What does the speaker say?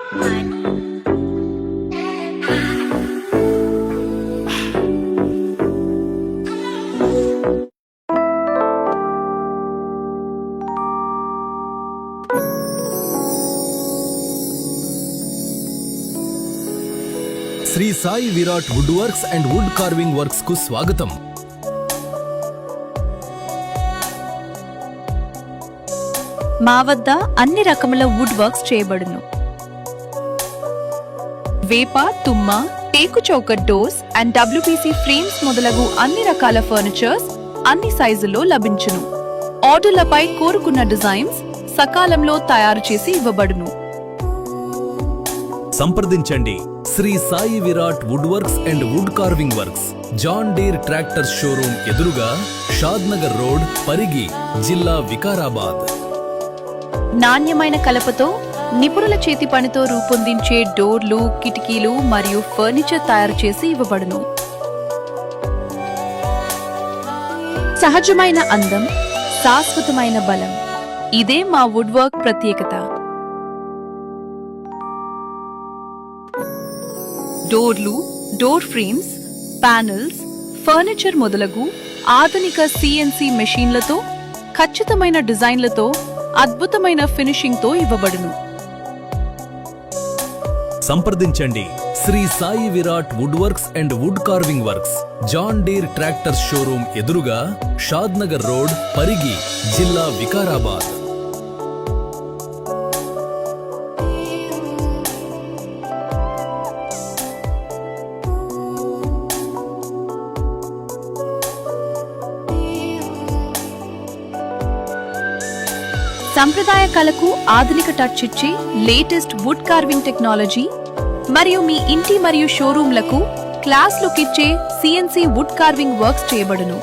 Shri Sai Virat wood works and wood carving works కు స్వాగతం. మా వద్ద అన్ని రకముల వుడ్ వర్క్స్ చేయబడును. వేప, తుమ్మ, టేకు చౌకట్ డోర్స్ అండ్ WPC ఫ్రేమ్స్ మొదలగు అన్ని రకాల ఫర్నిచర్స్ అన్ని సైజుల్లో లభించును. ఆర్డర్లపై కోరుకున్న డిజైన్స్ సకాలంలో తయారు చేసి ఇవ్వబడును. సంప్రదించండి. Shri Sai Virat wood works and wood carving works, John Deere tractors showroom ఎదురుగా, షాద్ నగర్ రోడ్, పరిగి, జిల్లా వికారాబాద్. నాణ్యమైన కలపతో నిపుణుల చేతి పనితో రూపొందించే డోర్లు, కిటికీలు మరియు ఫర్నిచర్ తయారు చేసి ఇవ్వబడును. సహజమైన అందం, శాశ్వతమైన బలం, ఇదే మా వుడ్ వర్క్ ప్రత్యేకత. డోర్లు, డోర్ ఫ్రేమ్స్, ప్యానెల్స్, ఫర్నిచర్ మొదలగు ఆధునిక CNC మెషీన్లతో, ఖచ్చితమైన డిజైన్లతో, అద్భుతమైన ఫినిషింగ్ తో ఇవ్వబడును. సంప్రదించండి. Shri Sai Virat wood works and wood carving works, John Deere tractors showroom ఎదురుగా, షాద్ నగర్ రోడ్, పరిగి, జిల్లా వికారాబాద్. సంప్రదాయ కళకు ఆధునిక టచ్ ఇచ్చే లేటెస్ట్ వుడ్ కార్వింగ్ టెక్నాలజీ మరియు మీ ఇంటి మరియు షోరూంలకు క్లాస్ లుక్ ఇచ్చే CNC వుడ్ కార్వింగ్ వర్క్స్ చేయబడును.